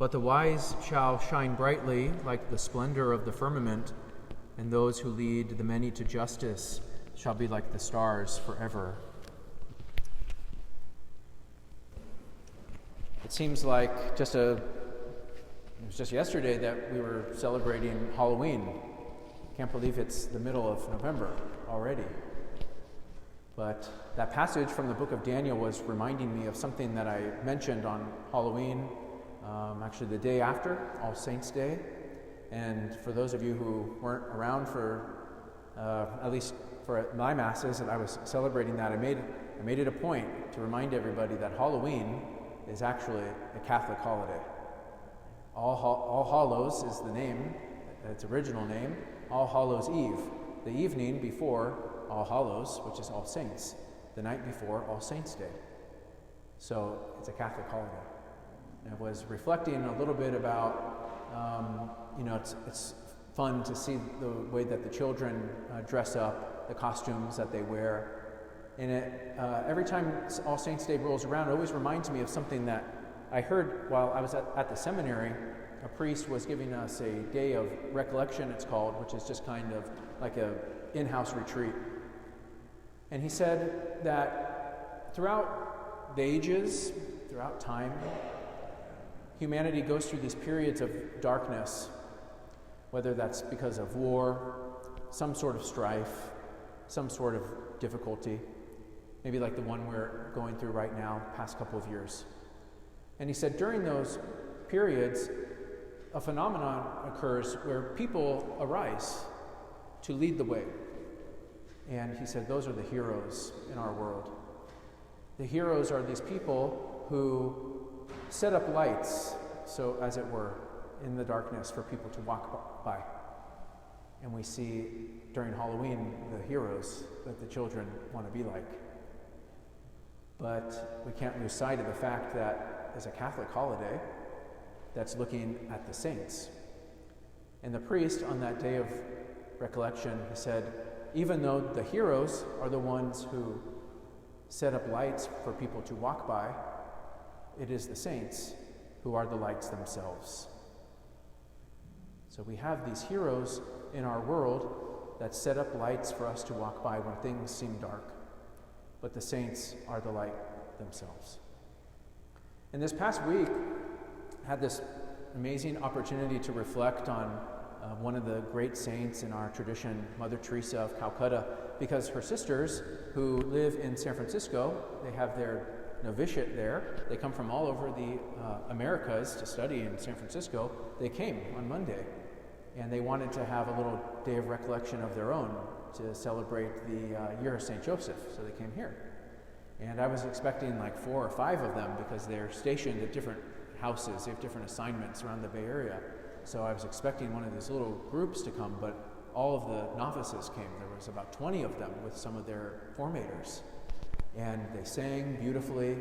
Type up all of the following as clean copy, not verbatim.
But the wise shall shine brightly like the splendor of the firmament, and those who lead the many to justice shall be like the stars forever. It seems like it was just yesterday that we were celebrating Halloween. Can't believe it's the middle of November already. But that passage from the book of Daniel was reminding me of something that I mentioned on Halloween, actually the day after, All Saints' Day. And for those of you who weren't around for, at least for my masses, and I was celebrating that, I made it a point to remind everybody that Halloween is actually a Catholic holiday. All Hallows is the name, its original name, All Hallows Eve, the evening before All Hallows, which is All Saints, the night before All Saints' Day. So it's a Catholic holiday. And I was reflecting a little bit about, it's fun to see the way that the children dress up, the costumes that they wear. And every time All Saints' Day rolls around, it always reminds me of something that I heard while I was at the seminary. A priest was giving us a day of recollection, it's called, which is just kind of like a in-house retreat. And he said that throughout the ages, throughout time, humanity goes through these periods of darkness, whether that's because of war, some sort of strife, some sort of difficulty, maybe like the one we're going through right now, past couple of years. And he said during those periods, a phenomenon occurs where people arise to lead the way. And he said those are the heroes in our world. The heroes are these people who set up lights, so as it were, in the darkness for people to walk by. And we see during Halloween the heroes that the children want to be like. But we can't lose sight of the fact that as a Catholic holiday, that's looking at the saints. And the priest on that day of recollection, he said, even though the heroes are the ones who set up lights for people to walk by, it is the saints who are the lights themselves. So we have these heroes in our world that set up lights for us to walk by when things seem dark. But the saints are the light themselves. And this past week, I had this amazing opportunity to reflect on one of the great saints in our tradition, Mother Teresa of Calcutta, because her sisters who live in San Francisco, they have their novitiate there. They come from all over the Americas to study in San Francisco. They came on Monday, and they wanted to have a little day of recollection of their own to celebrate the year of St. Joseph, so they came here. And I was expecting like 4 or 5 of them because they're stationed at different houses. They have different assignments around the Bay Area. So I was expecting one of these little groups to come, but all of the novices came. There was about 20 of them with some of their formators. And they sang beautifully.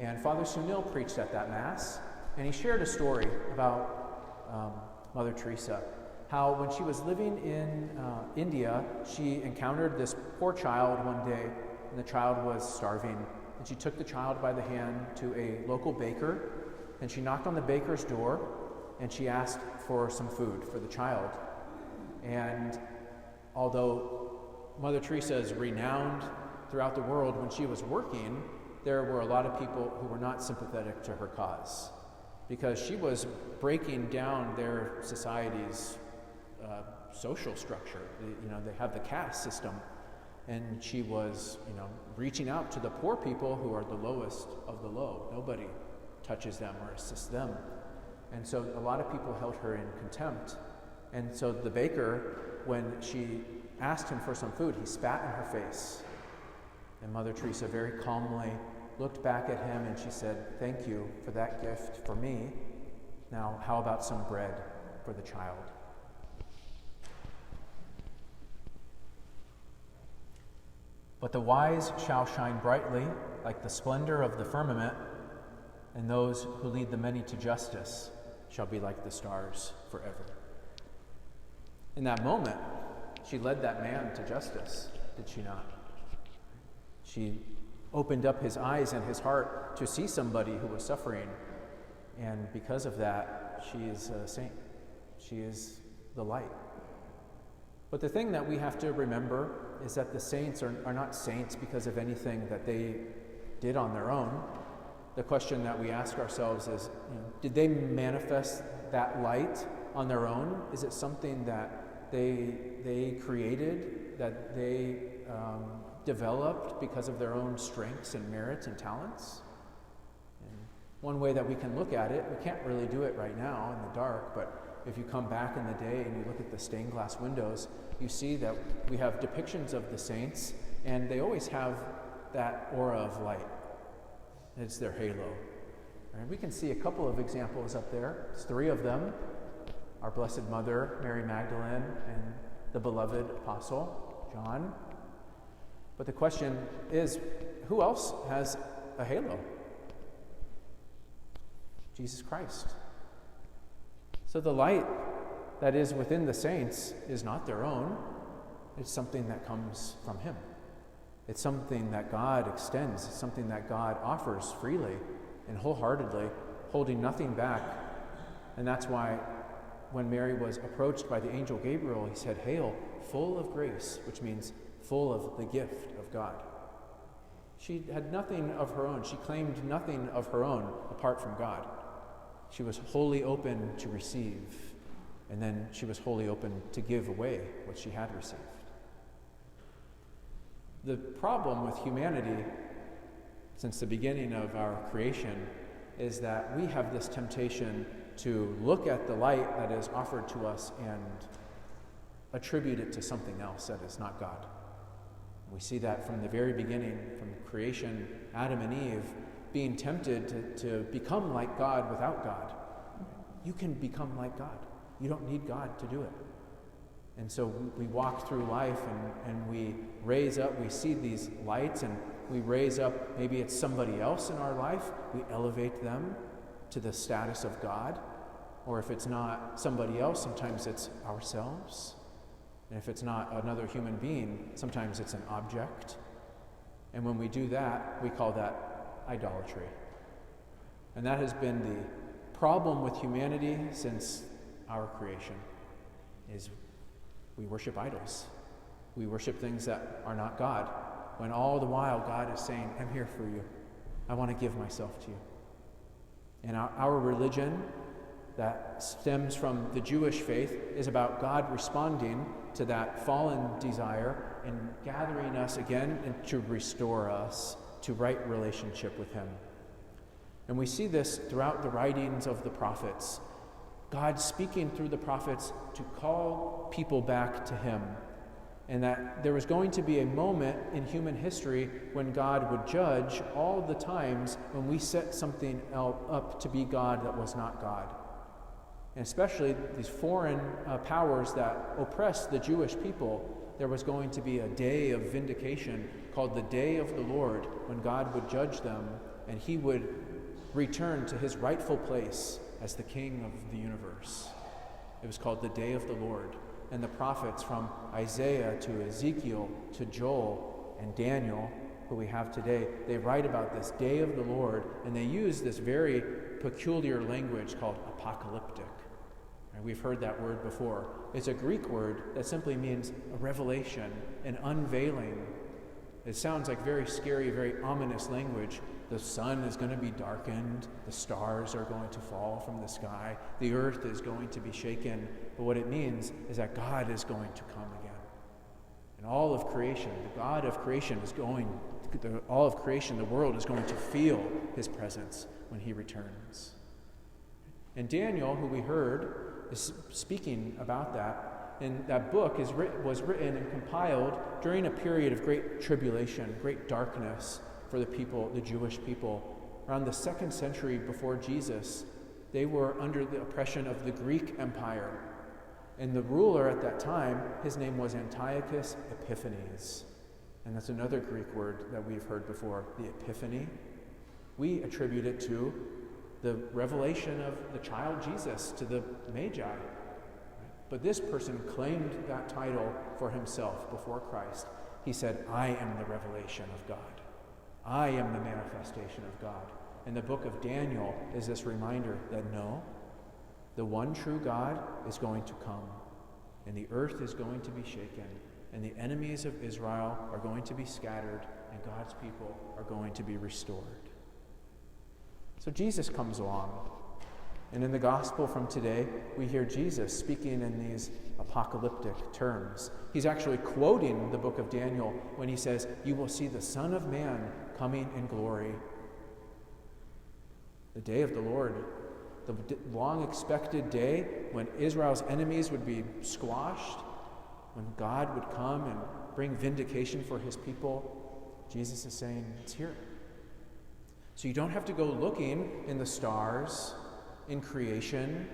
And Father Sunil preached at that Mass, and he shared a story about Mother Teresa, how when she was living in India, she encountered this poor child one day, and the child was starving. And she took the child by the hand to a local baker, and she knocked on the baker's door, and she asked for some food for the child. And although Mother Teresa is renowned throughout the world, when she was working, there were a lot of people who were not sympathetic to her cause, because she was breaking down their society's social structure. They have the caste system, and she was, reaching out to the poor people who are the lowest of the low. Nobody touches them or assists them. And so a lot of people held her in contempt. And so the baker, when she asked him for some food, he spat in her face. And Mother Teresa very calmly looked back at him and she said, "Thank you for that gift for me. Now, how about some bread for the child?" But the wise shall shine brightly like the splendor of the firmament, and those who lead the many to justice shall be like the stars forever. In that moment, she led that man to justice, did she not? She opened up his eyes and his heart to see somebody who was suffering, And because of that, she is a saint. She is the light. But the thing that we have to remember is that the saints are not saints because of anything that they did on their own. The question that we ask ourselves is, did they manifest that light on their own? Is it something that they created, that they developed because of their own strengths and merits and talents? And one way that we can look at it, we can't really do it right now in the dark, but if you come back in the day and you look at the stained glass windows, you see that we have depictions of the saints, and they always have that aura of light. It's their halo. And we can see a couple of examples up there. There's 3 of them: our Blessed Mother, Mary Magdalene, and the beloved Apostle, John. But the question is, who else has a halo? Jesus Christ. So the light that is within the saints is not their own. It's something that comes from Him. It's something that God extends. It's something that God offers freely and wholeheartedly, holding nothing back. And that's why when Mary was approached by the angel Gabriel, he said, "Hail, full of grace," which means full of the gift of God. She had nothing of her own. She claimed nothing of her own apart from God. She was wholly open to receive, and then she was wholly open to give away what she had received. The problem with humanity since the beginning of our creation is that we have this temptation to look at the light that is offered to us and attribute it to something else that is not God. We see that from the very beginning, from creation, Adam and Eve being tempted to become like God without God. You can become like God. You don't need God to do it. And so we walk through life and we raise up, we see these lights, and we raise up, maybe it's somebody else in our life, we elevate them to the status of God. Or if it's not somebody else, sometimes it's ourselves. And if it's not another human being, sometimes it's an object. And when we do that, we call that idolatry. And that has been the problem with humanity since our creation, is we worship idols. We worship things that are not God, when all the while God is saying, "I'm here for you. I want to give myself to you." And our religion that stems from the Jewish faith is about God responding to that fallen desire and gathering us again and to restore us to right relationship with Him. And we see this throughout the writings of the prophets. God speaking through the prophets to call people back to Him. And that there was going to be a moment in human history when God would judge all the times when we set something up to be God that was not God. And especially these foreign powers that oppressed the Jewish people, there was going to be a day of vindication called the Day of the Lord, when God would judge them and He would return to His rightful place as the King of the universe. It was called the Day of the Lord. And the prophets from Isaiah to Ezekiel to Joel and Daniel, who we have today, they write about this Day of the Lord, and they use this very peculiar language called apocalyptic. And we've heard that word before. It's a Greek word that simply means a revelation, an unveiling. It sounds like very scary, very ominous language. The sun is going to be darkened, the stars are going to fall from the sky, the earth is going to be shaken. But what it means is that God is going to come again. And all of creation, the God of creation all of creation, the world is going to feel His presence when He returns. And Daniel, who we heard, is speaking about that. And that book was written and compiled during a period of great tribulation, great darkness for the people, the Jewish people. Around the 2nd century before Jesus, they were under the oppression of the Greek Empire. And the ruler at that time, his name was Antiochus Epiphanes. And that's another Greek word that we've heard before, the Epiphany. We attribute it to the revelation of the child Jesus to the Magi. But this person claimed that title for himself before Christ. He said, "I am the revelation of God. I am the manifestation of God." And the book of Daniel is this reminder that no, the one true God is going to come, and the earth is going to be shaken, and the enemies of Israel are going to be scattered, and God's people are going to be restored. So Jesus comes along, and in the gospel from today, we hear Jesus speaking in these apocalyptic terms. He's actually quoting the book of Daniel when he says, "You will see the Son of Man coming in glory." The day of the Lord, the long-expected day when Israel's enemies would be squashed, when God would come and bring vindication for his people, Jesus is saying, it's here. So you don't have to go looking in the stars, in creation,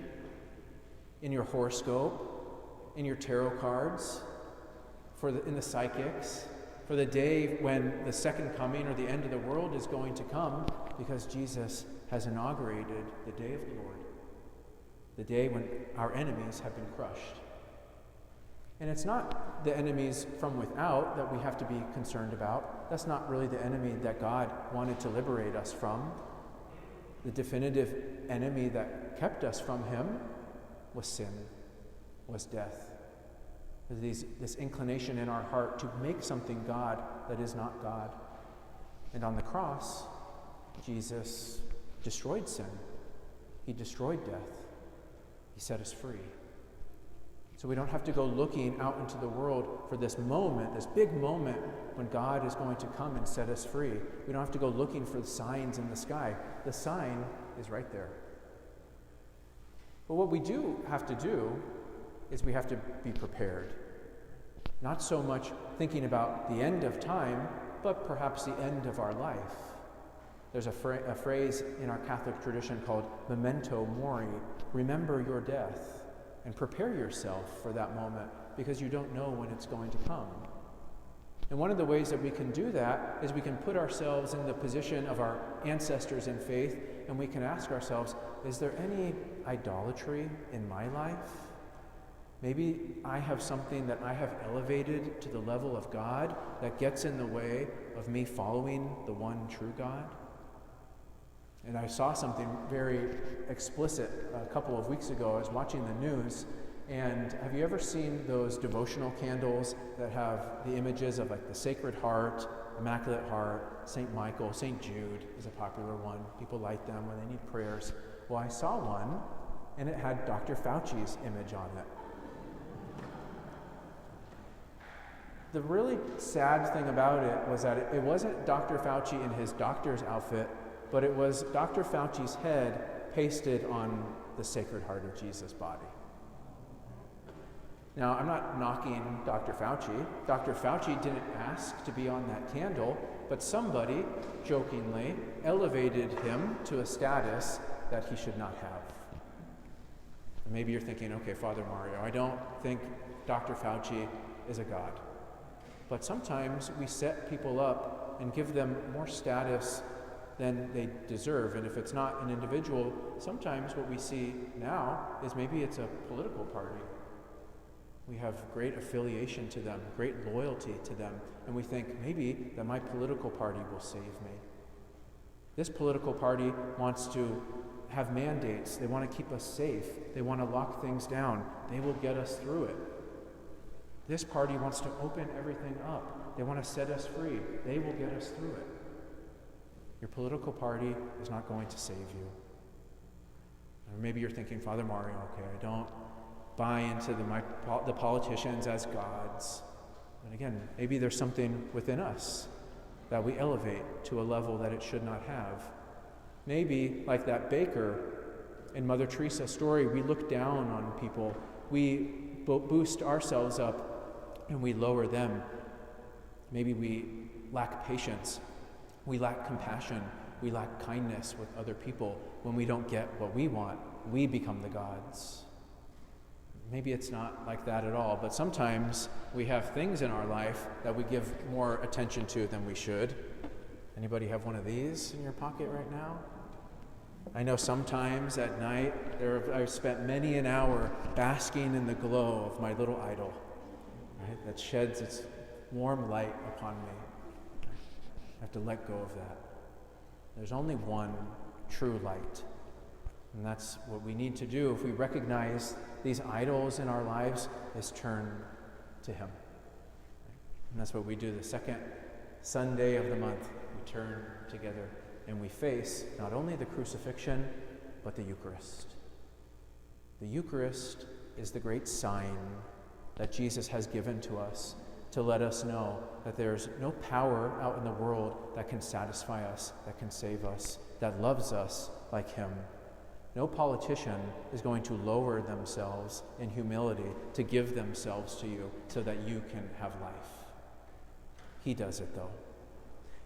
in your horoscope, in your tarot cards, in the psychics, for the day when the second coming or the end of the world is going to come, because Jesus has inaugurated the day of the Lord, the day when our enemies have been crushed. And it's not the enemies from without that we have to be concerned about. That's not really the enemy that God wanted to liberate us from. The definitive enemy that kept us from him was sin, was death. This inclination in our heart to make something God that is not God. And on the cross, Jesus destroyed sin. He destroyed death. He set us free. So we don't have to go looking out into the world for this moment, this big moment when God is going to come and set us free. We don't have to go looking for the signs in the sky. The sign is right there. But what we do have to do is we have to be prepared. Not so much thinking about the end of time, but perhaps the end of our life. There's a phrase in our Catholic tradition called memento mori, remember your death, and prepare yourself for that moment because you don't know when it's going to come. And one of the ways that we can do that is we can put ourselves in the position of our ancestors in faith, and we can ask ourselves, is there any idolatry in my life? Maybe I have something that I have elevated to the level of God that gets in the way of me following the one true God. And I saw something very explicit a couple of weeks ago. I was watching the news, and have you ever seen those devotional candles that have the images of like the Sacred Heart, Immaculate Heart, St. Michael, St. Jude is a popular one. People light them when they need prayers. Well, I saw one, and it had Dr. Fauci's image on it. The really sad thing about it was that it wasn't Dr. Fauci in his doctor's outfit, but it was Dr. Fauci's head pasted on the Sacred Heart of Jesus' body. Now, I'm not knocking Dr. Fauci. Dr. Fauci didn't ask to be on that candle, but somebody, jokingly, elevated him to a status that he should not have. And maybe you're thinking, okay, Father Mario, I don't think Dr. Fauci is a god. But sometimes we set people up and give them more status than they deserve. And if it's not an individual, sometimes what we see now is maybe it's a political party. We have great affiliation to them, great loyalty to them, and we think maybe that my political party will save me. This political party wants to have mandates. They want to keep us safe. They want to lock things down. They will get us through it. This party wants to open everything up. They want to set us free. They will get us through it. Your political party is not going to save you. Or maybe you're thinking, Father Mario, okay, I don't buy into the politicians as gods. And again, maybe there's something within us that we elevate to a level that it should not have. Maybe, like that baker in Mother Teresa's story, we look down on people. We boost ourselves up and we lower them. Maybe we lack patience. We lack compassion. We lack kindness with other people. When we don't get what we want, we become the gods. Maybe it's not like that at all, but sometimes we have things in our life that we give more attention to than we should. Anybody have one of these in your pocket right now? I know sometimes at night I've spent many an hour basking in the glow of my little idol, right, that sheds its warm light upon me. I have to let go of that. There's only one true light. And that's what we need to do if we recognize these idols in our lives, is turn to him. And that's what we do the second Sunday of the month. We turn together and we face not only the crucifixion, but the Eucharist. The Eucharist is the great sign that Jesus has given to us to let us know that there's no power out in the world that can satisfy us, that can save us, that loves us like him. No politician is going to lower themselves in humility to give themselves to you so that you can have life. He does it, though.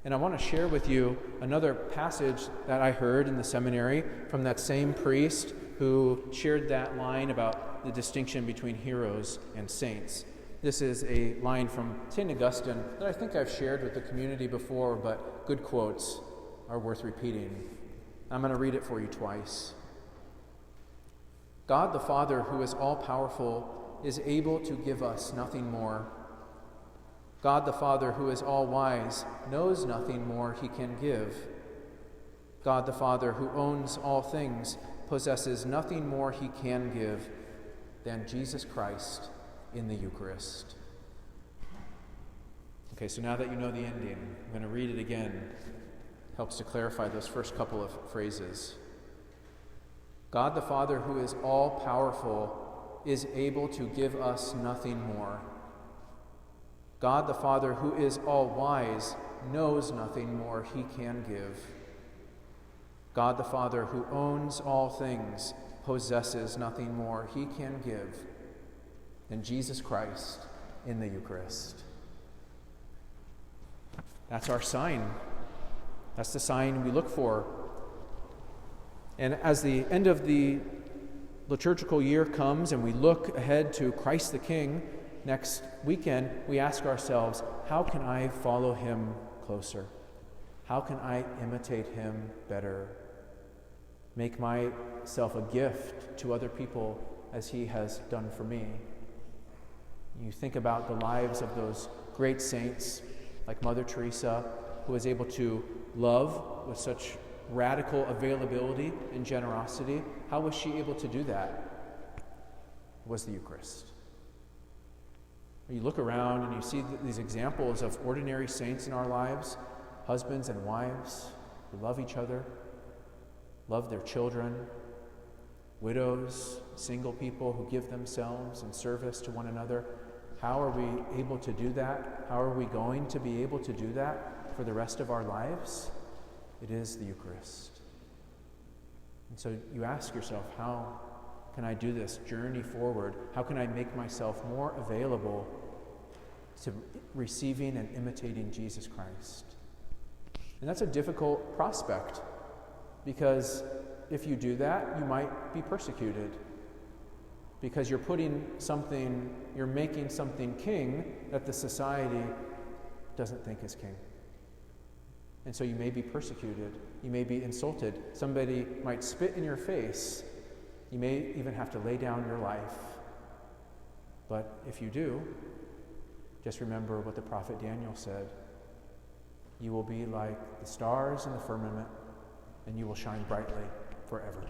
And I want to share with you another passage that I heard in the seminary from that same priest who shared that line about the distinction between heroes and saints. This is a line from St. Augustine that I think I've shared with the community before, but good quotes are worth repeating. I'm going to read it for you twice. God the Father, who is all-powerful, is able to give us nothing more. God the Father, who is all-wise, knows nothing more he can give. God the Father, who owns all things, possesses nothing more he can give than Jesus Christ in the Eucharist. Okay, so now that you know the ending, I'm going to read it again. Helps to clarify those first couple of phrases. God the Father, who is all-powerful, is able to give us nothing more. God the Father, who is all-wise, knows nothing more he can give. God the Father, who owns all things, possesses nothing more he can give than Jesus Christ in the Eucharist. That's our sign. That's the sign we look for. And as the end of the liturgical year comes and we look ahead to Christ the King next weekend, we ask ourselves, how can I follow him closer? How can I imitate him better? Make myself a gift to other people as he has done for me. You think about the lives of those great saints like Mother Teresa, who was able to love with such radical availability and generosity. How was she able to do that? It was the Eucharist. You look around and you see these examples of ordinary saints in our lives, husbands and wives who love each other, love their children, widows, single people who give themselves in service to one another. How are we able to do that? How are we going to be able to do that for the rest of our lives? It is the Eucharist. And so you ask yourself, how can I do this journey forward? How can I make myself more available to receiving and imitating Jesus Christ? And that's a difficult prospect, because if you do that, you might be persecuted, because you're making something king that the society doesn't think is king. And so you may be persecuted. You may be insulted. Somebody might spit in your face. You may even have to lay down your life. But if you do, just remember what the prophet Daniel said. You will be like the stars in the firmament, and you will shine brightly forever.